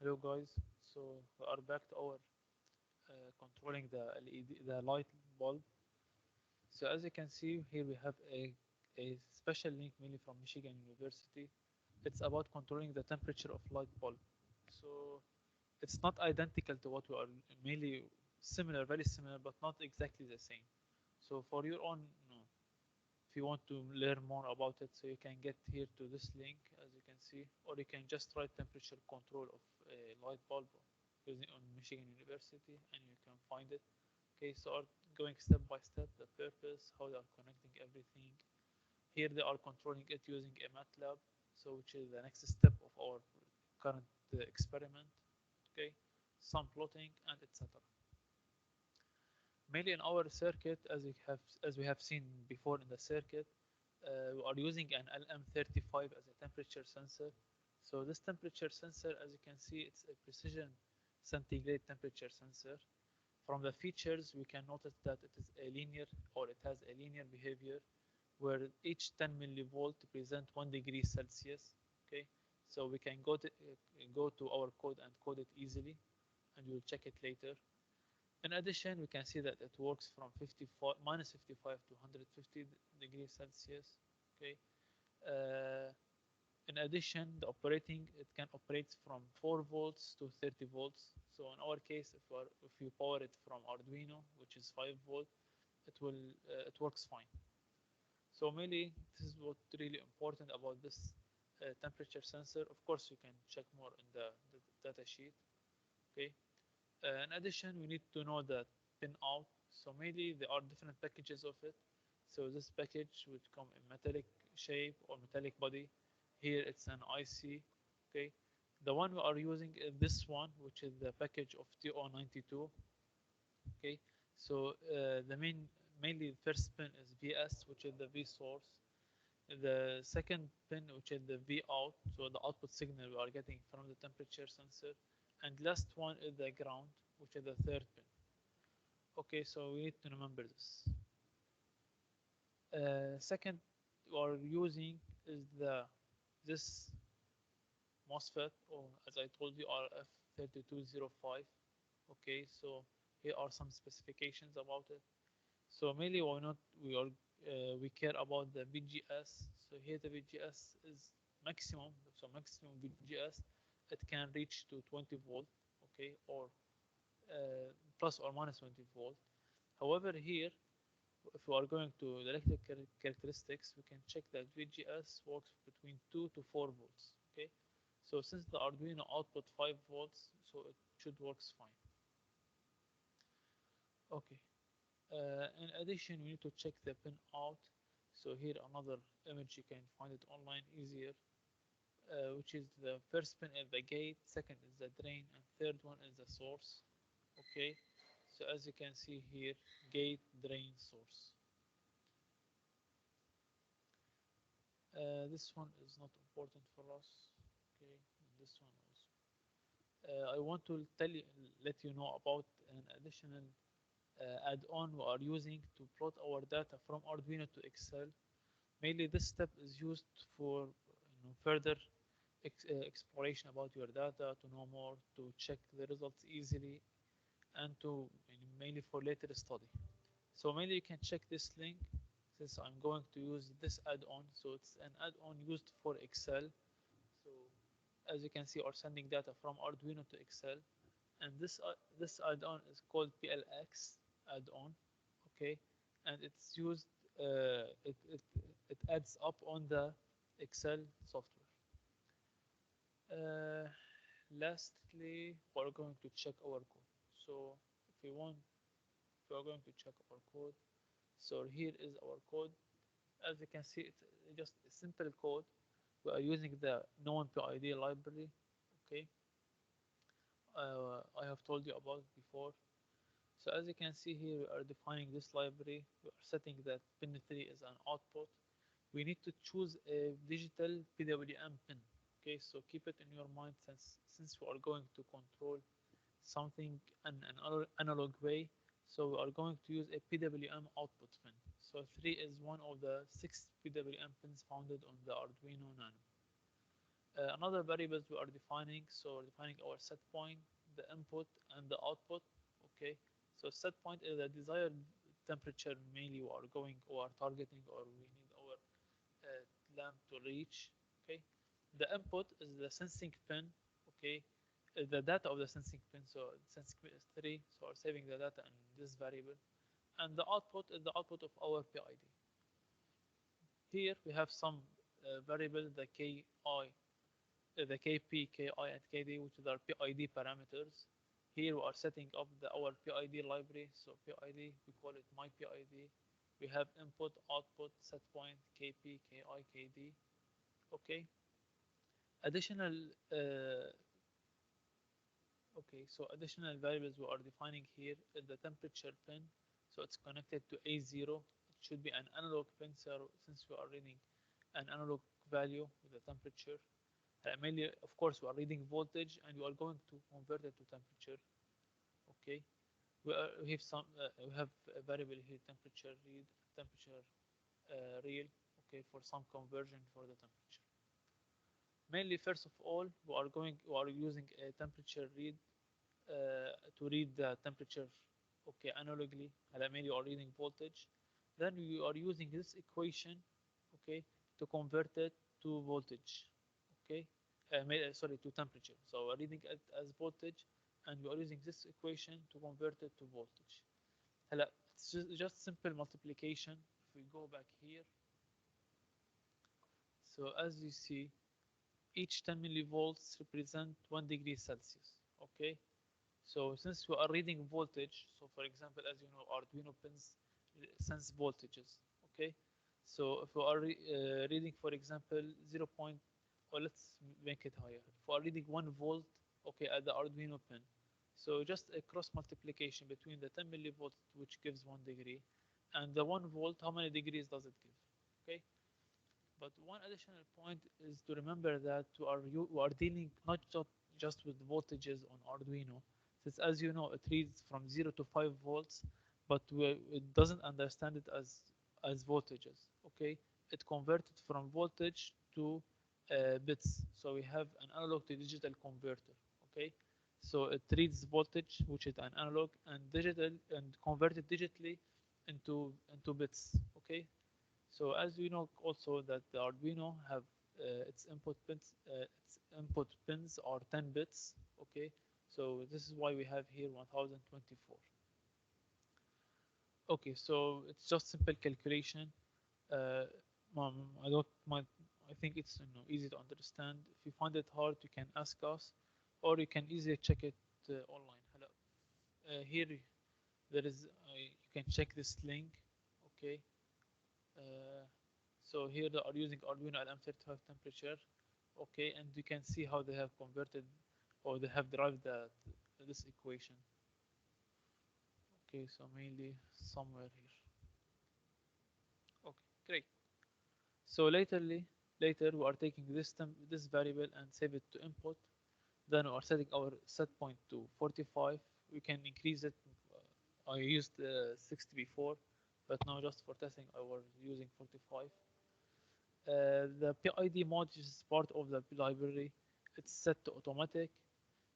Hello guys, so we are back to our controlling the LED, the light bulb. So as you can see here we have a special link mainly from Michigan University. It's about controlling the temperature of light bulb. So it's not identical to what we are mainly similar, very similar, but not exactly the same. So for your own, no, if you want to learn more about it, so you can get here to this link as you can see, or you can just write temperature control of a light bulb using on Michigan University and you can find it. Okay, so are going step by step, the purpose, how they are connecting everything. Here they are controlling it using a MATLAB, so which is the next step of our current experiment. Okay, some plotting and etc. Mainly in our circuit, as we have seen before in the circuit, we are using an LM35 as a temperature sensor. So this temperature sensor, as you can see, it's a precision centigrade temperature sensor. From the features, we can notice that it is a linear, or it has a linear behavior, where each 10 millivolt represent 1 degree Celsius. Okay, so we can go to our code and code it easily, and we'll check it later. In addition, we can see that it works from 54, minus 55 to 150 degrees Celsius. Okay. Uh, in addition, the operating, it can operate from 4 volts to 30 volts. So in our case, if you power it from Arduino, which is 5 volt, it works fine. So mainly, this is what really important about this temperature sensor. Of course, you can check more in the data sheet. Okay. In addition, we need to know the pin out. So mainly there are different packages of it. So this package would come in metallic shape or metallic body. Here it's an IC. Okay. The one we are using is this one, which is the package of TO92. Okay. So mainly the first pin is VS, which is the V source. The second pin, which is the V out, so the output signal we are getting from the temperature sensor. And last one is the ground, which is the third pin. Okay, so we need to remember this. Second, we are using is this MOSFET, or as I told you, RF3205. Okay, so here are some specifications about it. So mainly we care about the VGS. So here the VGS is maximum. So maximum VGS, it can reach to 20 volt. Okay, or plus or minus 20 volt. However, here if we are going to the electrical characteristics, we can check that VGS works between 2 to 4 volts. Okay, so since the Arduino output 5 volts, so it should works fine. Okay. In addition, we need to check the pin out. So here another image, you can find it online easier, which is the first pin is the gate, second is the drain, and third one is the source. Okay, so as you can see here, gate, drain, source. This one is not important for us. Okay, this one also. I want to let you know about an additional add-on we are using to plot our data from Arduino to Excel. Mainly this step is used for further exploration about your data, to know more, to check the results easily, and to mainly for later study. So mainly you can check this link, since I'm going to use this add-on. So it's an add-on used for Excel. So as you can see, are sending data from Arduino to Excel, and this add-on is called PLX add-on. Okay, and it's used. It adds up on the Excel software. Uh, Lastly, we're going to check our code. So if we are going to check our code, so here is our code. As you can see, it's just a simple code. We are using the known PID library. Okay, I have told you about it before. So as you can see here, we are defining this library. We are setting that pin 3 is an output. We need to choose a digital PWM pin. Okay, so keep it in your mind, since we are going to control something in an analog way. So we are going to use a PWM output pin. So 3 is one of the 6 PWM pins founded on the Arduino Nano. Another variables we are defining, so we're defining our set point, the input, and the output. Okay, so set point is the desired temperature mainly we are going or targeting or we need our lamp to reach. Okay, the input is the sensing pin. Okay, the data of the sensing pin. So sensing pin is 3, so we're saving the data in this variable. And the output is the output of our PID. Here we have some variable, the KI, the KP, KI, and KD, which are PID parameters. Here we are setting up our PID library. So PID, we call it my PID. We have input, output, set point, KP, KI, KD. Okay. Additional Okay, so additional variables we are defining here is the temperature pin. So it's connected to A0. It should be an analog pin, so since we are reading an analog value with the temperature. Mainly, of course, we are reading voltage and we are going to convert it to temperature. Okay, we have a variable here, temperature read, temperature real. Okay, for some conversion for the temperature. Mainly, first of all, we are using a temperature read to read the temperature, okay, analogically. Mainly, you are reading voltage. Then you are using this equation, okay, to convert it to voltage, okay. Sorry, to temperature. So we're reading it as voltage, and we are using this equation to convert it to voltage. It's just simple multiplication. If we go back here, so as you see, each 10 millivolts represent 1 degree Celsius. Okay, so since we are reading voltage, so for example, as you know, Arduino pins sense voltages. Okay, so if we are reading, for example, 0. Or let's make it higher. If we are reading 1 volt, okay, at the Arduino pin, so just a cross multiplication between the 10 millivolts, which gives 1 degree, and the 1 volt, how many degrees does it give? Okay, but one additional point is to remember that we are dealing not just with voltages on Arduino, since as you know it reads from 0 to 5 volts, but it doesn't understand it as voltages. Okay, it converted from voltage to bits. So we have an analog to digital converter. Okay, so it reads voltage, which is an analog, and digital, and converted digitally into bits. Okay, so as we know also that the Arduino have its input pins are 10 bits. Okay, so this is why we have here 1024. Okay, so it's just simple calculation. Uh, I don't mind. I think it's easy to understand. If you find it hard, you can ask us, or you can easily check it online. Hello. Here there is. You can check this link. Okay. Uh, so here they are using Arduino LM35 temperature. Okay, and you can see how they have converted or they have derived this equation. Okay, so mainly somewhere here. Okay, great. So later we are taking this variable and save it to input. Then we are setting our set point to 45. We can increase it. I used 60 before, but now just for testing I was using 45. The PID mod is part of the library. It's set to automatic.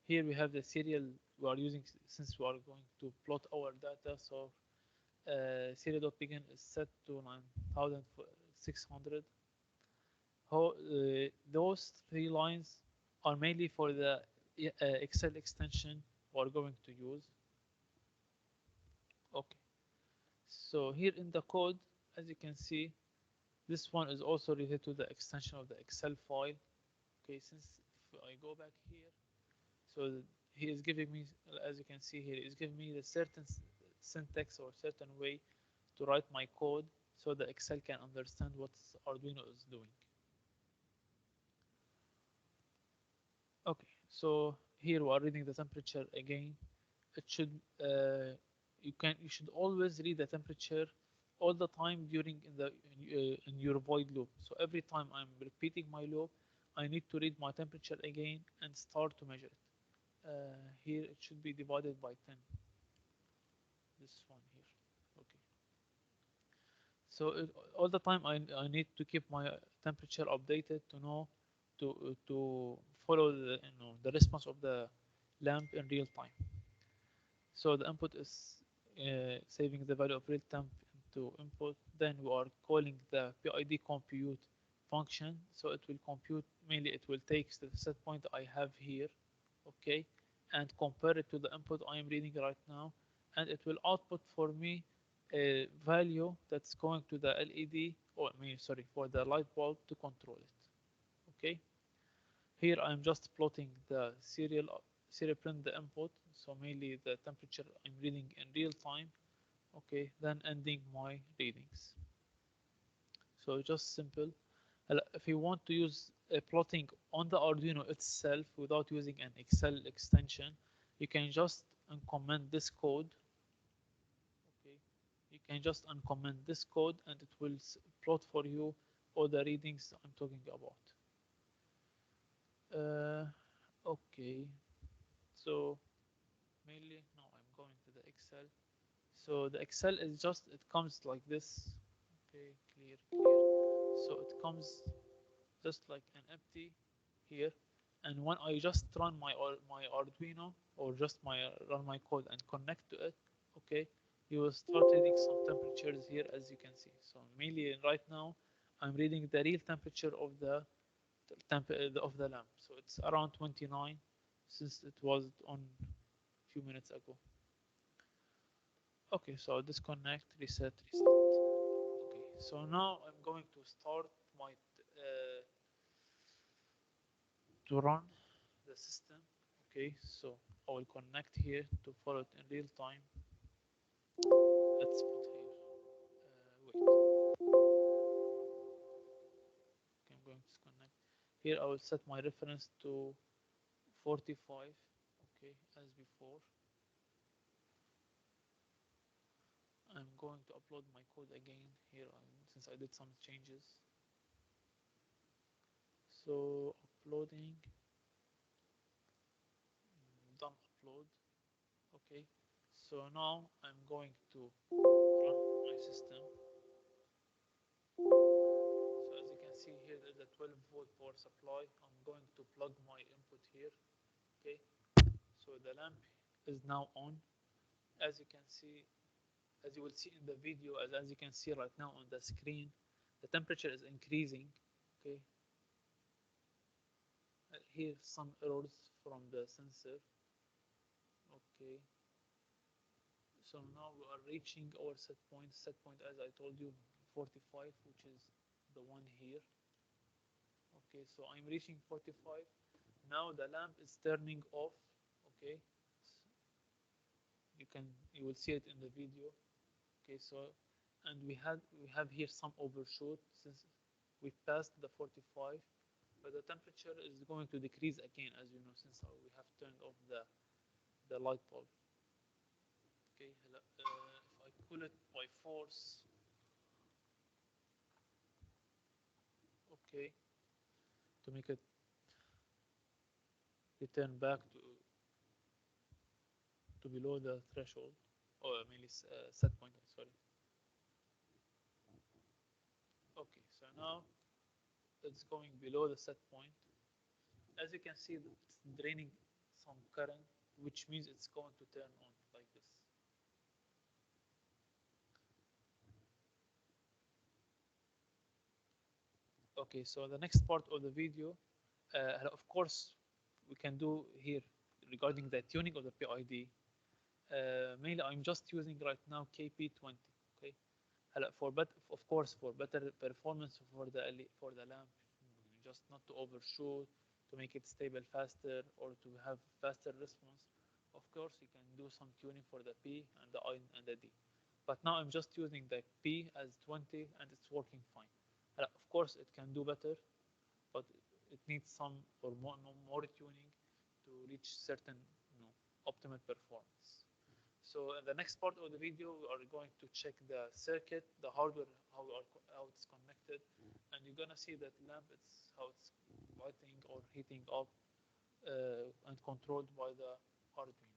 Here we have the serial we are using since we are going to plot our data. So serial.begin is set to 9600. Those 3 lines are mainly for the Excel extension we are going to use. Okay. So here in the code, as you can see, this one is also related to the extension of the Excel file. Okay, since if I go back here, so he is giving me, as you can see here, is giving me the certain syntax or certain way to write my code so the Excel can understand what Arduino is doing. Okay, so here we are reading the temperature again. It should you should always read the temperature all the time during in your void loop. So every time I'm repeating my loop, I need to read my temperature again and start to measure it. Here it should be divided by 10. This one here. Okay. So all the time I need to keep my temperature updated to know to follow the response of the lamp in real time. So the input is saving the value of real temp into input. Then we are calling the PID compute function. So it will compute, mainly it will take the set point I have here, okay, and compare it to the input I am reading right now, and it will output for me a value that's going to the LED, or I mean, sorry, for the light bulb to control it, okay. Here I'm just plotting the serial print the input, so mainly the temperature I'm reading in real time, okay, then ending my readings. So just simple. If you want to use plotting on the Arduino itself without using an Excel extension, you can just uncomment this code, okay, you can just uncomment this code and it will plot for you all the readings I'm talking about. Okay, so mainly now I'm going to the Excel. So the Excel is just, it comes like this, okay, clear, clear. So it comes just like an empty here, and when I just run my Arduino, or just run my code and connect to it, okay, you will start reading some temperatures here, as you can see. So mainly right now I'm reading the real temperature of the lamp. So it's around 29 since it was on a few minutes ago. Okay, so disconnect, reset, restart. Okay, so now I'm going to start my to run the system. Okay, so I will connect here to follow it in real time. Let's put here, wait, okay, I'm going to disconnect. Here I will set my reference to 45, okay, as before. I'm going to upload my code again here since I did some changes. So uploading, done upload, okay. So now I'm going to run my system. So as you can see here, there's a 12-volt power supply. I'm going to plug my input here, okay. So the lamp is now on. As you can see, as you will see in the video, as you can see right now on the screen, the temperature is increasing, okay. Here some errors from the sensor, okay. So now we are reaching our set point. Set point, as I told you, 45, which is the one here. Okay, so I'm reaching 45. Now the lamp is turning off. Okay, you will see it in the video. Okay, so and we have here some overshoot since we passed the 45, but the temperature is going to decrease again, as you know, since we have turned off the light bulb. Okay, if I pull it by force, okay, to make it return back to below the threshold, or mainly set point. Sorry. Okay, so now it's going below the set point. As you can see, it's draining some current, which means it's going to turn on like this. Okay, so the next part of the video, of course, we can do here regarding the tuning of the PID. Mainly, I'm just using right now KP20. Okay, of course, for better performance for the lamp, just not to overshoot, to make it stable faster, or to have faster response. Of course, you can do some tuning for the P and the I and the D. But now I'm just using the P as 20 and it's working fine. Of course, it can do better, but it needs some or more tuning to reach certain, optimal performance. So in the next part of the video, we are going to check the circuit, the hardware, how it's connected, and you're gonna see that lamp, how it's lighting or heating up, and controlled by the Arduino.